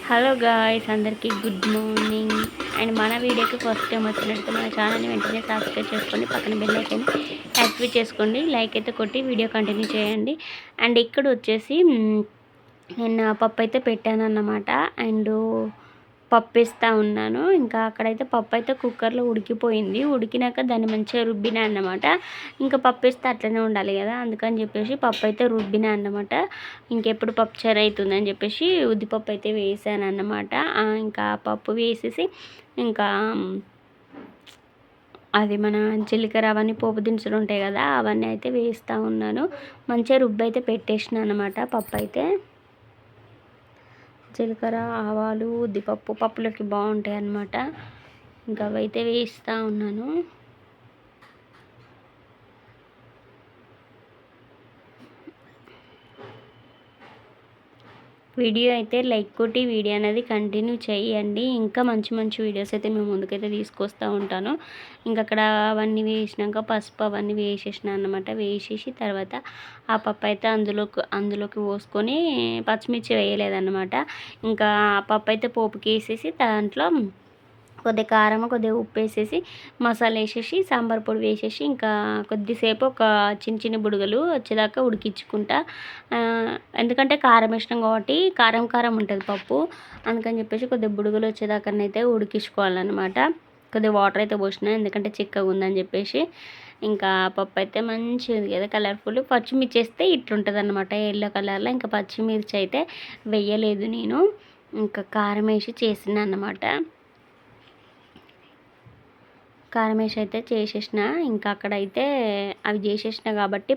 Hello guys, అందరికీ good morning. And మన వీడియోకి ఫస్ట్ టైం వచ్చినట్టు మన ఛానల్ని వెంటనే సబ్స్క్రైబ్ చేసుకోండి, పక్కన బెల్ ఐకాన్ యాక్టివేట్ చేసుకోండి, లైక్ అయితే కొట్టి వీడియో కంటిన్యూ చేయండి. అండ్ ఇక్కడ వచ్చేసి నేను పప్పు అయితే పెట్టాను అన్నమాట. అండ్ పప్పు వేస్తూ ఉన్నాను. ఇంకా అక్కడైతే పప్పు అయితే కుక్కర్లో ఉడికిపోయింది. ఉడికినాక దాన్ని మంచిగా రుబ్బినా అన్నమాట. ఇంకా పప్పు వేస్తే అట్లనే ఉండాలి కదా, అందుకని చెప్పేసి పప్పు అయితే రుబ్బినా అన్నమాట. ఇంకెప్పుడు పప్పుచారు అవుతుందని చెప్పేసి ఉద్దిపప్పు అయితే వేసాను అన్నమాట. ఇంకా పప్పు వేసేసి ఇంకా అది మన జీలకర్ర అవన్నీ పోపు దినుసులు ఉంటాయి కదా, అవన్నీ అయితే వేస్తూ ఉన్నాను. మంచిగా రుబ్బి అయితే పెట్టేసిన అన్నమాట. పప్పు అయితే జీలకర్ర, ఆవాలు, ఉద్దిపప్పు పప్పులోకి బాగుంటాయి అన్నమాట. ఇంకా అవైతే వేస్తూ ఉన్నాను. వీడియో అయితే లైక్ కొట్టి వీడియో అనేది కంటిన్యూ చేయండి. ఇంకా మంచి మంచి వీడియోస్ అయితే మేము ముందుకైతే తీసుకొస్తూ ఉంటాను. ఇంకా అక్కడ అవన్నీ వేసినాక పసుపు అవన్నీ వేసేసిన అన్నమాట. వేసేసి తర్వాత ఆ పప్పు అయితే అందులోకి పోసుకొని పచ్చిమిర్చి వేయలేదన్నమాట. ఇంకా ఆ పప్పు అయితే పోపుకి వేసేసి దాంట్లో కొద్దిగా కారం, కొద్దిగా ఉప్పు వేసేసి మసాలా వేసేసి సాంబార్ పొడి వేసేసి ఇంకా కొద్దిసేపు ఒక చిన్న చిన్న బుడగలు వచ్చేదాకా ఉడికించుకుంటా. ఎందుకంటే కారం వేసినాం కాబట్టి కారం కారం ఉంటుంది పప్పు, అందుకని చెప్పేసి కొద్దిగా బుడగలు వచ్చేదాకానైతే ఉడికించుకోవాలన్నమాట. కొద్దిగా వాటర్ అయితే పోసిన, ఎందుకంటే చిక్కగా ఉందని చెప్పేసి. ఇంకా పప్పు అయితే మంచిగా ఉంది కదా, కలర్ఫుల్. పచ్చిమిర్చి వేస్తే ఇట్లుంటుంది అన్నమాట, ఎల్లో కలర్లో. ఇంకా పచ్చిమిర్చి అయితే వేయలేదు నేను, ఇంకా కారం వేసి చేసిన అన్నమాట. కారం వేసి అయితే చేసేసిన. ఇంకా అక్కడైతే అవి చేసేసిన కాబట్టి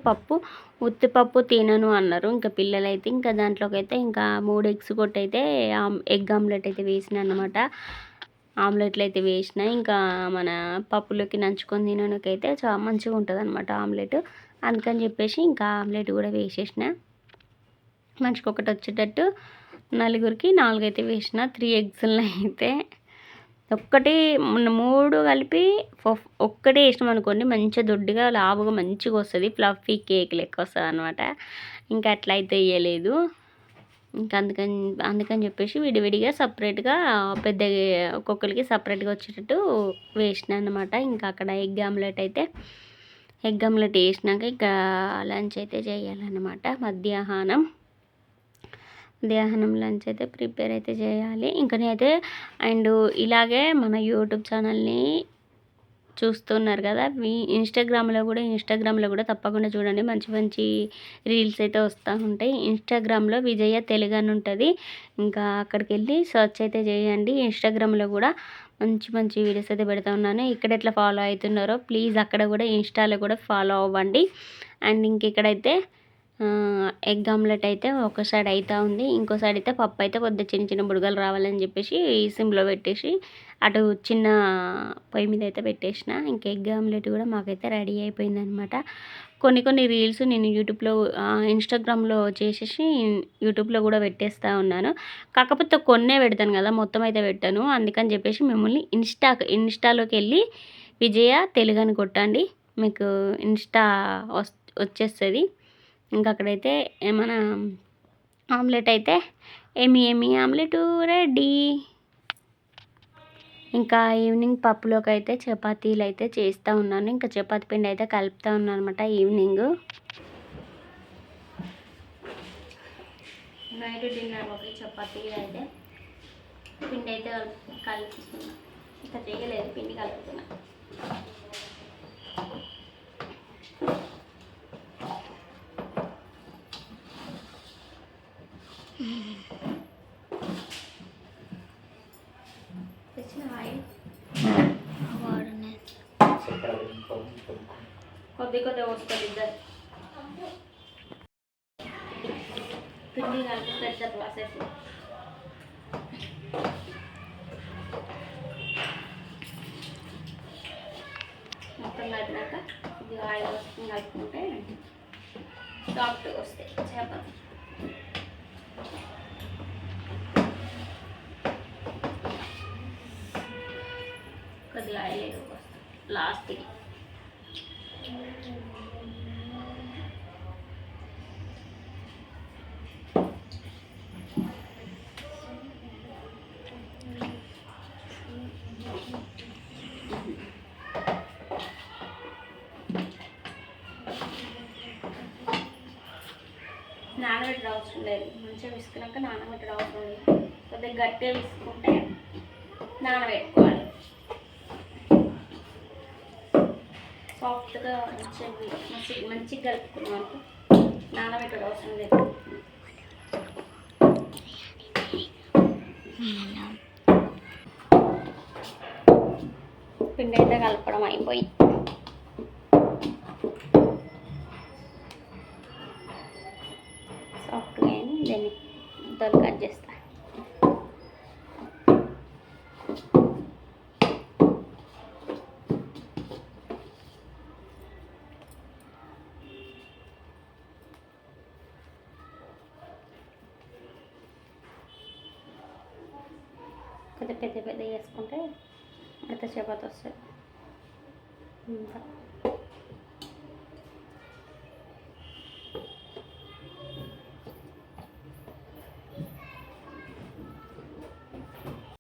ఉత్తిపప్పు తినను అన్నారు ఇంకా పిల్లలైతే. ఇంకా దాంట్లోకి అయితే ఇంకా 3 ఎగ్స్ కొట్టయితే ఎగ్ ఆమ్లెట్ అయితే వేసిన అన్నమాట. ఆమ్లెట్లు అయితే వేసిన. ఇంకా మన పప్పులోకి నంచుకొని తినడానికైతే చాలా మంచిగా ఉంటుంది అనమాట ఆమ్లెట్. అందుకని చెప్పేసి ఇంకా ఆమ్లెట్ కూడా వేసేసిన. మనిషికి ఒకటి వచ్చేటట్టు నలుగురికి 4 అయితే వేసిన. 3 ఎగ్స్ని అయితే ఒక్కటి 3 కలిపి ఒక్కటే వేసినాం అనుకోండి, మంచిగా దొడ్డుగా లావుగా మంచిగా వస్తుంది, ఫ్లఫీ కేక్ లెక్క వస్తుంది అనమాట. ఇంకా అట్లా అయితే వేయలేదు. ఇంకా అందుకని చెప్పేసి విడివిడిగా సపరేట్గా పెద్ద ఒక్కొక్కరికి సపరేట్గా వచ్చేటట్టు వేసిన అనమాట. ఇంకా అక్కడ ఎగ్ ఆమ్లెట్ వేసినాక ఇంకా లంచ్ అయితే చేయాలన్నమాట. మధ్యాహ్నం లంచ్ అయితే ప్రిపేర్ అయితే చేయాలి. ఇంకా నేనైతే అండ్ ఇలాగే మన యూట్యూబ్ ఛానల్ని చూస్తున్నారు కదా, ఇన్స్టాగ్రామ్లో కూడా తప్పకుండా చూడండి. మంచి మంచి రీల్స్ అయితే వస్తూ ఉంటాయి. ఇన్స్టాగ్రామ్లో విజయ తెలుగు అని ఉంటుంది. ఇంకా అక్కడికి వెళ్ళి సెర్చ్ అయితే చేయండి. ఇన్స్టాగ్రామ్లో కూడా మంచి మంచి వీడియోస్ అయితే పెడతా ఉన్నాను. ఇక్కడ ఎట్లా ఫాలో అవుతున్నారో ప్లీజ్ అక్కడ కూడా ఇన్స్టాలో కూడా ఫాలో అవ్వండి. అండ్ ఇంకెక్కడైతే ఎగ్ ఆమ్లెట్ అయితే ఒక సైడ్ అవుతూ ఉంది, ఇంకో సైడ్ అయితే పప్పు అయితే కొద్దిగా చిన్న చిన్న బుడగలు రావాలని చెప్పేసి సిమ్లో పెట్టేసి అటు చిన్న పొయ్యి మీద అయితే పెట్టేసిన. ఇంకా ఎగ్ ఆమ్లెట్ కూడా మాకైతే రెడీ అయిపోయిందనమాట. కొన్ని రీల్స్ నేను ఇన్స్టాగ్రామ్లో చేసేసి యూట్యూబ్లో కూడా పెట్టేస్తూ ఉన్నాను. కాకపోతే కొన్నే పెడతాను కదా, మొత్తం అయితే పెట్టాను. అందుకని చెప్పేసి మిమ్మల్ని ఇన్స్టాలోకి వెళ్ళి విజయ తెలుగు అని కొట్టండి, మీకు ఇన్స్టా వచ్చేస్తుంది. ఇంకా అక్కడైతే మన ఆమ్లెట్ అయితే ఏమి ఆమ్లెట్ రెడీ. ఇంకా ఈవినింగ్ పప్పులోకి అయితే చపాతీలు అయితే చేస్తూ ఉన్నాను. ఇంకా చపాతీ పిండి అయితే కలుపుతూ ఉన్నాను అనమాట. ఈవినింగ్ నైట్ డిన్నర్లోకి చపాతీలు అయితే పిండి అయితే కలుపుతున్నా. ఇంకా చేయలేదు, పిండి కలుపుతున్నా. కొద్దిగా వస్తుంది ఇద్దరు పిండి కలిపి పెద్ద ప్రాసెస్. మొత్తం కలిపినాక ఇది ఆయిల్ వస్తుంది, కలుపుకుంటే సాఫ్ట్గా వస్తాయి చేపలు. కొద్దిగా ఆయిల్ లాస్ట్కి నానబెట్టే అవసరం లేదు. మంచిగా విసుకున్నాక నానబెట్టే అవసరం లేదు. కొద్దిగా గట్టిగా విసుకుంటే నానబెట్టుకోవాలి. సాఫ్ట్గా మంచిగా కలుపుకున్నాం. నానబెట్టే అవసరం లేదు. పిండి అయితే కలపడం అయిపోయి సాఫ్ట్గా అయింది. దీన్ని ముద్దలు కట్ చేస్తా. కొద్దిగా పెద్ద పెద్ద చేసుకుంటే అంత చపాతి వస్తుంది.